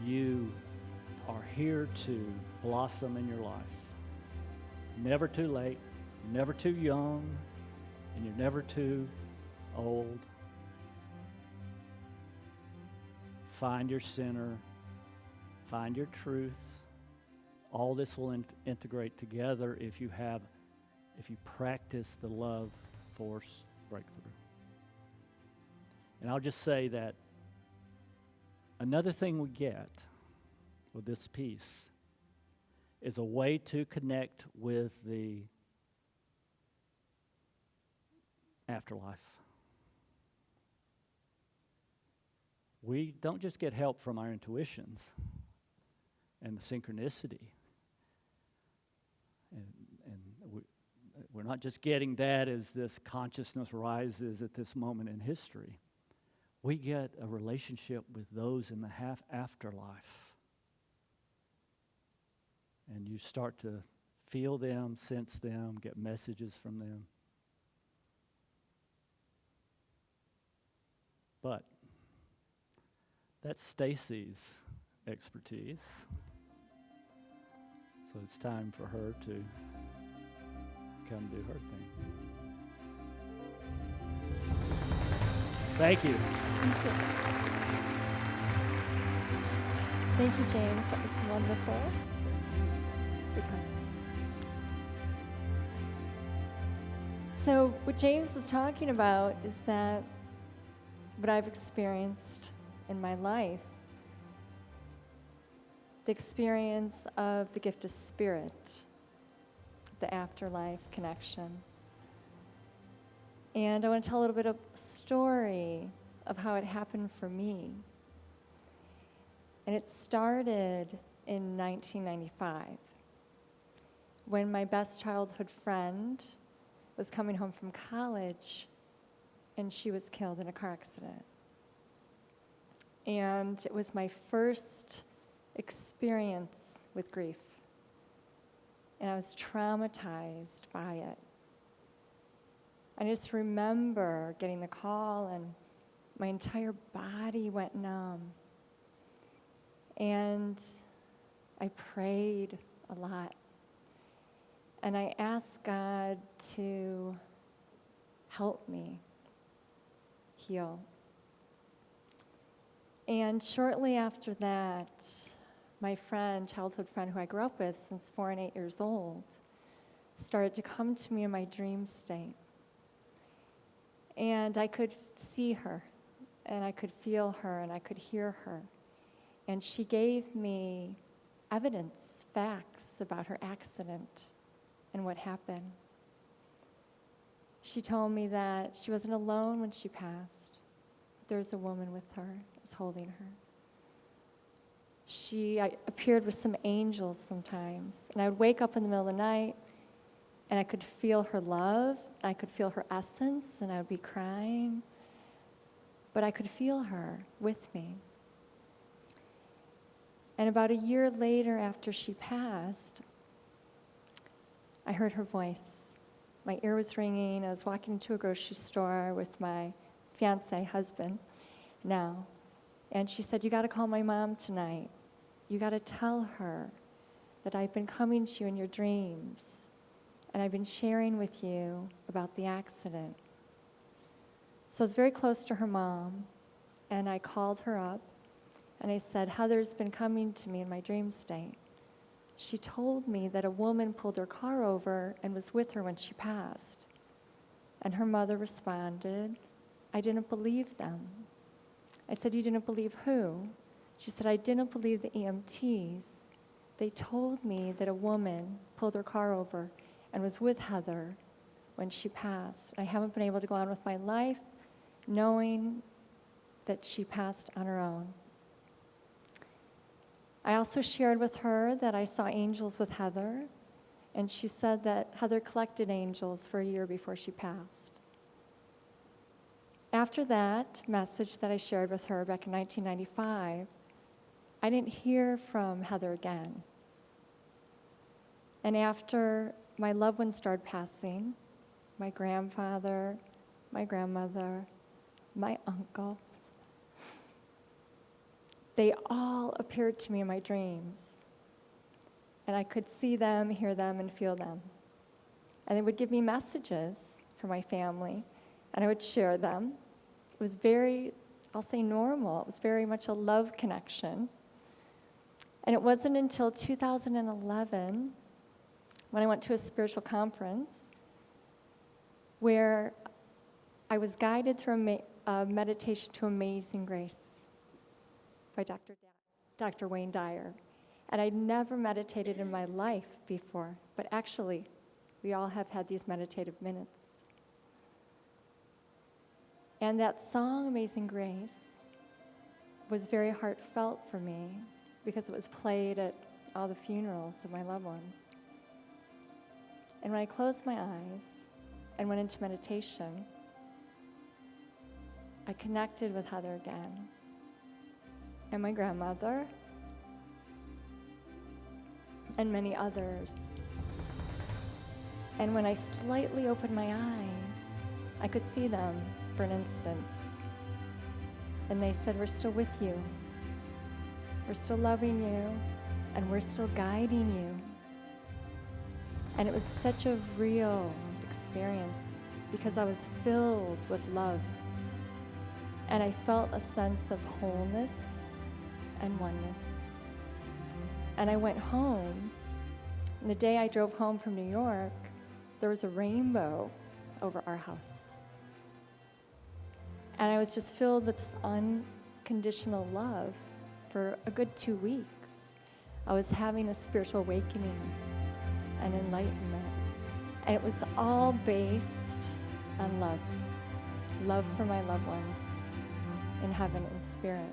you are here to blossom in your life. Never too late, never too young, and you're never too old. Find your center, find your truth. All this will integrate together if you practice the love force breakthrough. And I'll just say that another thing we get with this piece is a way to connect with the afterlife. We don't just get help from our intuitions and the synchronicity. And we're not just getting that as this consciousness rises at this moment in history. We get a relationship with those in the afterlife. And you start to feel them, sense them, get messages from them. But that's Stacey's expertise. So it's time for her to come do her thing. Thank you. Thank you. Thank you, James. That was wonderful. So what James was talking about is that what I've experienced in my life, the experience of the gift of spirit, the afterlife connection. And I want to tell a little bit of a story of how it happened for me. And it started in 1995 when my best childhood friend was coming home from college and she was killed in a car accident. And it was my first experience with grief. And I was traumatized by it. I just remember getting the call and my entire body went numb. And I prayed a lot. And I asked God to help me heal. And shortly after that, my friend, childhood friend who I grew up with since 4 and 8 years old, started to come to me in my dream state. And I could see her, and I could feel her, and I could hear her. And she gave me evidence, facts about her accident and what happened. She told me that she wasn't alone when she passed. There was a woman with her, that was holding her. She appeared with some angels sometimes, and I would wake up in the middle of the night, and I could feel her love, I could feel her essence, and I would be crying, but I could feel her with me. And about a year later, after she passed, I heard her voice. My ear was ringing. I was walking into a grocery store with my fiancé, husband, now. And she said, "You got to call my mom tonight. You got to tell her that I've been coming to you in your dreams, and I've been sharing with you about the accident." So I was very close to her mom, and I called her up, and I said, "Heather's been coming to me in my dream state. She told me that a woman pulled her car over and was with her when she passed." And her mother responded, "I didn't believe them." I said, "You didn't believe who?" She said, "I didn't believe the EMTs. They told me that a woman pulled her car over and was with Heather when she passed. I haven't been able to go on with my life knowing that she passed on her own." I also shared with her that I saw angels with Heather, and she said that Heather collected angels for a year before she passed. After that message that I shared with her back in 1995, I didn't hear from Heather again. And after my loved ones started passing, my grandfather, my grandmother, my uncle, they all appeared to me in my dreams. And I could see them, hear them, and feel them. And they would give me messages for my family, and I would share them. It was very, I'll say normal. It was very much a love connection. And it wasn't until 2011 when I went to a spiritual conference where I was guided through a meditation to Amazing Grace by Dr. Wayne Dyer. And I'd never meditated in my life before, but actually, we all have had these meditative minutes. And that song, Amazing Grace, was very heartfelt for me because it was played at all the funerals of my loved ones. And when I closed my eyes and went into meditation, I connected with Heather again and my grandmother and many others. And when I slightly opened my eyes, I could see them for an instant. And they said, "We're still with you. We're still loving you, and we're still guiding you." And it was such a real experience because I was filled with love. And I felt a sense of wholeness and oneness. And I went home, and the day I drove home from New York, there was a rainbow over our house. And I was just filled with this unconditional love for a good 2 weeks. I was having a spiritual awakening and enlightenment. And it was all based on love. Love for my loved ones in heaven and spirit.